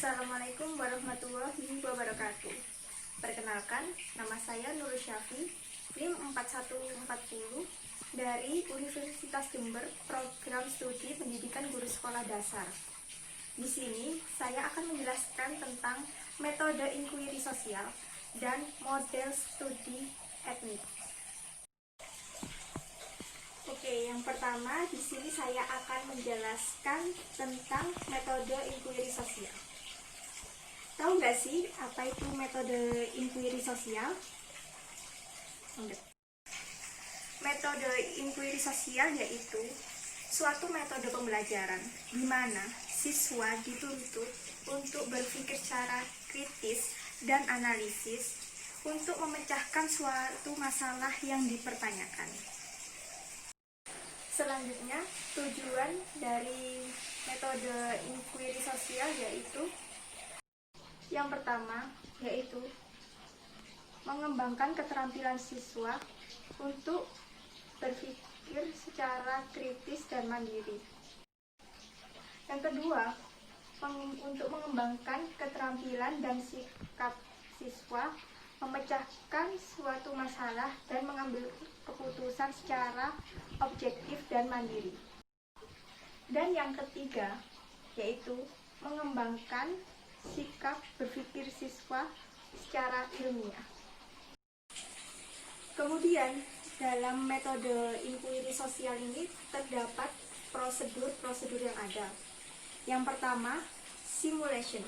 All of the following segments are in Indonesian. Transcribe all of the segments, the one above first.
Assalamualaikum warahmatullahi wabarakatuh. Perkenalkan, nama saya Nur Syafi, NIM 4140 dari Universitas Jember, Program Studi Pendidikan Guru Sekolah Dasar. Di sini, saya akan menjelaskan tentang metode inquiry sosial dan model studi etnik. Oke, yang pertama di sini saya akan menjelaskan tentang metode inquiry sosial. Tahu nggak sih apa itu metode inquiry sosial? Enggak. Metode inquiry sosial yaitu suatu metode pembelajaran di mana siswa dituntut untuk berpikir secara kritis dan analisis untuk memecahkan suatu masalah yang dipertanyakan. Selanjutnya, tujuan dari metode inquiry sosial yaitu yang pertama, yaitu mengembangkan keterampilan siswa untuk berpikir secara kritis dan mandiri. Yang kedua, untuk mengembangkan keterampilan dan sikap siswa memecahkan suatu masalah dan mengambil keputusan secara objektif dan mandiri. Dan yang ketiga, yaitu mengembangkan sikap berpikir siswa secara ilmiah. Kemudian, dalam metode inquiry sosial ini terdapat prosedur-prosedur yang ada. Yang pertama, simulation.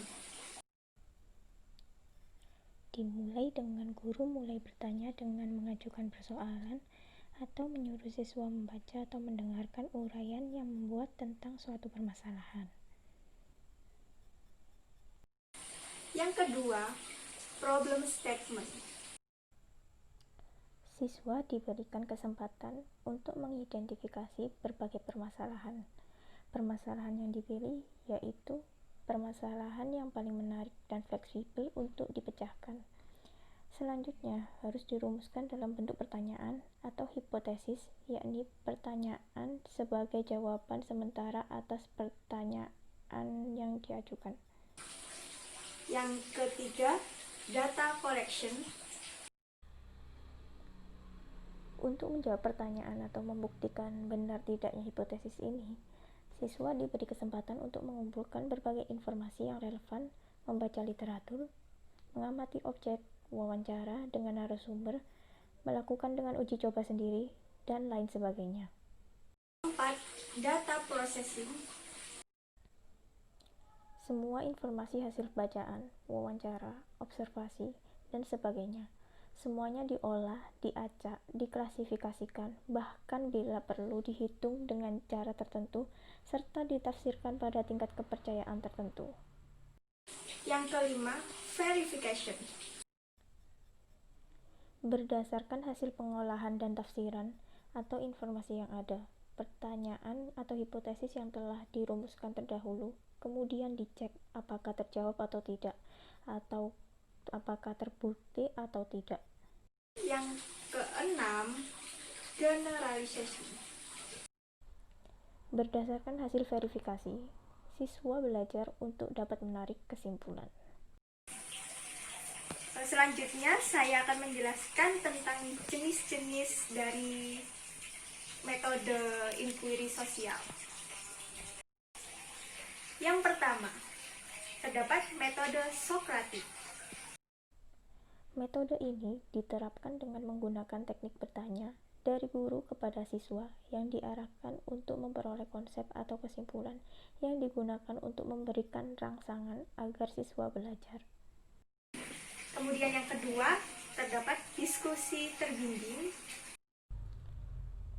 Dimulai dengan guru mulai bertanya dengan mengajukan persoalan atau menyuruh siswa membaca atau mendengarkan uraian yang membuat tentang suatu permasalahan. Yang kedua, problem statement. Siswa diberikan kesempatan untuk mengidentifikasi berbagai permasalahan. Permasalahan yang dipilih yaitu permasalahan yang paling menarik dan fleksibel untuk dipecahkan. Selanjutnya, harus dirumuskan dalam bentuk pertanyaan atau hipotesis, yakni pertanyaan sebagai jawaban sementara atas pertanyaan yang diajukan. Yang ketiga, data collection. Untuk menjawab pertanyaan atau membuktikan benar tidaknya hipotesis ini, siswa diberi kesempatan untuk mengumpulkan berbagai informasi yang relevan, membaca literatur, mengamati objek, wawancara dengan narasumber, melakukan dengan uji coba sendiri, dan lain sebagainya. 4. Data processing. Semua informasi hasil bacaan, wawancara, observasi, dan sebagainya, semuanya diolah, diacak, diklasifikasikan, bahkan bila perlu dihitung dengan cara tertentu, serta ditafsirkan pada tingkat kepercayaan tertentu. Yang kelima, verification. Berdasarkan hasil pengolahan dan tafsiran atau informasi yang ada, pertanyaan atau hipotesis yang telah dirumuskan terdahulu kemudian dicek apakah terjawab atau tidak, atau apakah terbukti atau tidak. Yang keenam, generalization. Berdasarkan hasil verifikasi, siswa belajar untuk dapat menarik kesimpulan. Selanjutnya, saya akan menjelaskan tentang jenis-jenis dari metode inquiry sosial. Yang pertama, terdapat metode Sokratik. Metode ini diterapkan dengan menggunakan teknik bertanya dari guru kepada siswa yang diarahkan untuk memperoleh konsep atau kesimpulan yang digunakan untuk memberikan rangsangan agar siswa belajar. Kemudian yang kedua, terdapat diskusi terbimbing.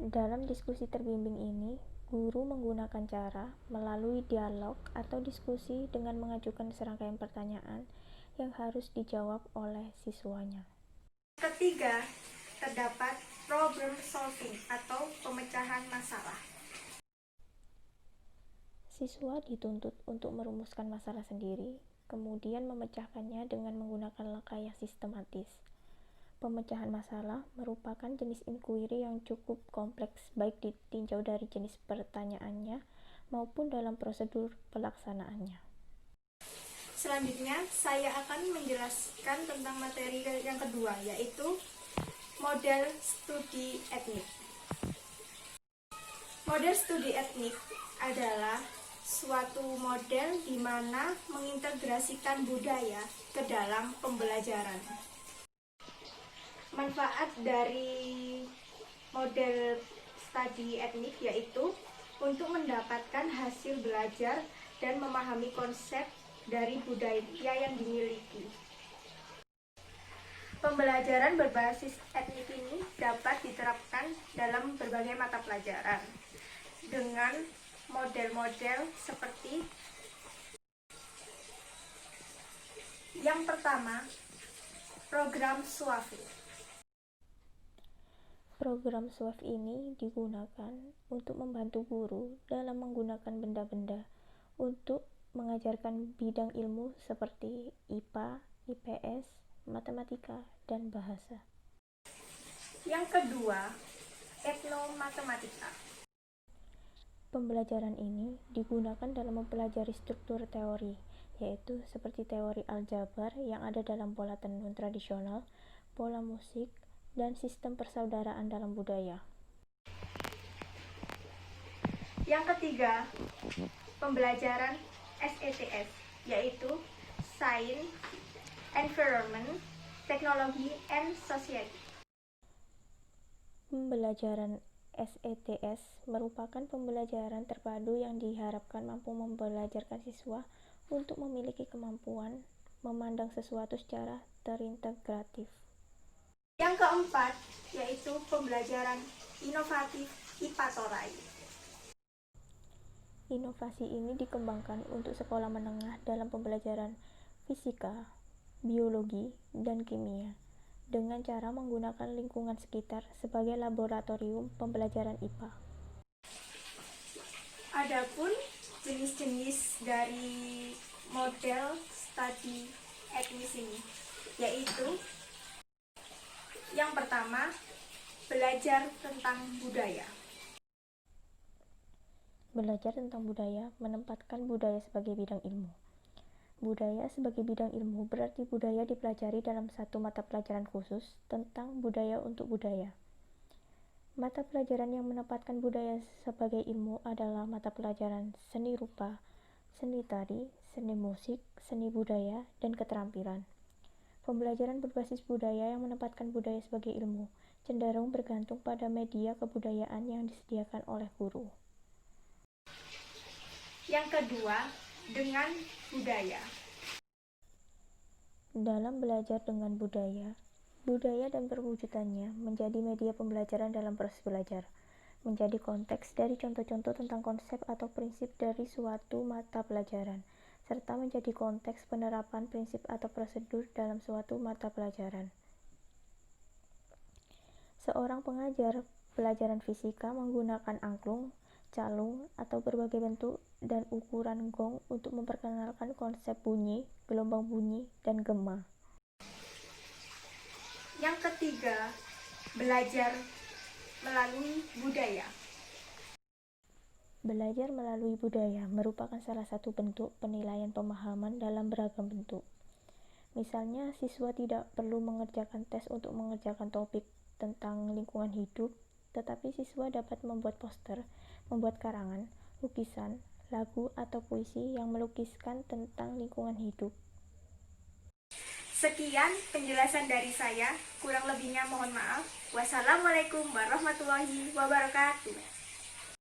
Dalam diskusi terbimbing ini, guru menggunakan cara melalui dialog atau diskusi dengan mengajukan serangkaian pertanyaan yang harus dijawab oleh siswanya. Ketiga, terdapat problem solving atau pemecahan masalah. Siswa dituntut untuk merumuskan masalah sendiri, kemudian memecahkannya dengan menggunakan langkah yang sistematis. Pemecahan masalah merupakan jenis inquiry yang cukup kompleks baik ditinjau dari jenis pertanyaannya maupun dalam prosedur pelaksanaannya. Selanjutnya, saya akan menjelaskan tentang materi yang kedua, yaitu model studi etnik. Model studi etnik adalah suatu model di mana mengintegrasikan budaya ke dalam pembelajaran. Manfaat dari model studi etnik yaitu untuk mendapatkan hasil belajar dan memahami konsep dari budaya yang dimiliki. Pembelajaran berbasis etnik ini dapat diterapkan dalam berbagai mata pelajaran dengan model-model seperti yang pertama, program SWAFI. Program SWAF ini digunakan untuk membantu guru dalam menggunakan benda-benda untuk mengajarkan bidang ilmu seperti IPA, IPS, matematika, dan bahasa. Yang kedua, etnomatematika. Pembelajaran ini digunakan dalam mempelajari struktur teori, yaitu seperti teori aljabar yang ada dalam pola tenun tradisional, pola musik, dan sistem persaudaraan dalam budaya. Yang ketiga, pembelajaran SETS, yaitu Science, Environment, Technology, and Society. Pembelajaran SETS merupakan pembelajaran terpadu yang diharapkan mampu membelajarkan siswa untuk memiliki kemampuan memandang sesuatu secara terintegratif. Yang keempat, yaitu pembelajaran inovatif IPA Torai. Inovasi ini dikembangkan untuk sekolah menengah dalam pembelajaran fisika, biologi, dan kimia dengan cara menggunakan lingkungan sekitar sebagai laboratorium pembelajaran IPA. Adapun jenis-jenis dari model studi etnis ini, yaitu yang pertama, belajar tentang budaya. Belajar tentang budaya menempatkan budaya sebagai bidang ilmu. Budaya sebagai bidang ilmu berarti budaya dipelajari dalam satu mata pelajaran khusus tentang budaya untuk budaya. Mata pelajaran yang menempatkan budaya sebagai ilmu adalah mata pelajaran seni rupa, seni tari, seni musik, seni budaya, dan keterampilan. Pembelajaran berbasis budaya yang menempatkan budaya sebagai ilmu cenderung bergantung pada media kebudayaan yang disediakan oleh guru. Yang kedua, dengan budaya. Dalam belajar dengan budaya, budaya dan perwujudannya menjadi media pembelajaran dalam proses belajar, menjadi konteks dari contoh-contoh tentang konsep atau prinsip dari suatu mata pelajaran, serta menjadi konteks penerapan prinsip atau prosedur dalam suatu mata pelajaran. Seorang pengajar pelajaran fisika menggunakan angklung, calung, atau berbagai bentuk dan ukuran gong untuk memperkenalkan konsep bunyi, gelombang bunyi, dan gema. Yang ketiga, belajar melalui budaya. Belajar melalui budaya merupakan salah satu bentuk penilaian pemahaman dalam beragam bentuk. Misalnya, siswa tidak perlu mengerjakan tes untuk mengerjakan topik tentang lingkungan hidup, tetapi siswa dapat membuat poster, membuat karangan, lukisan, lagu, atau puisi yang melukiskan tentang lingkungan hidup. Sekian penjelasan dari saya, kurang lebihnya mohon maaf. Wassalamualaikum warahmatullahi wabarakatuh.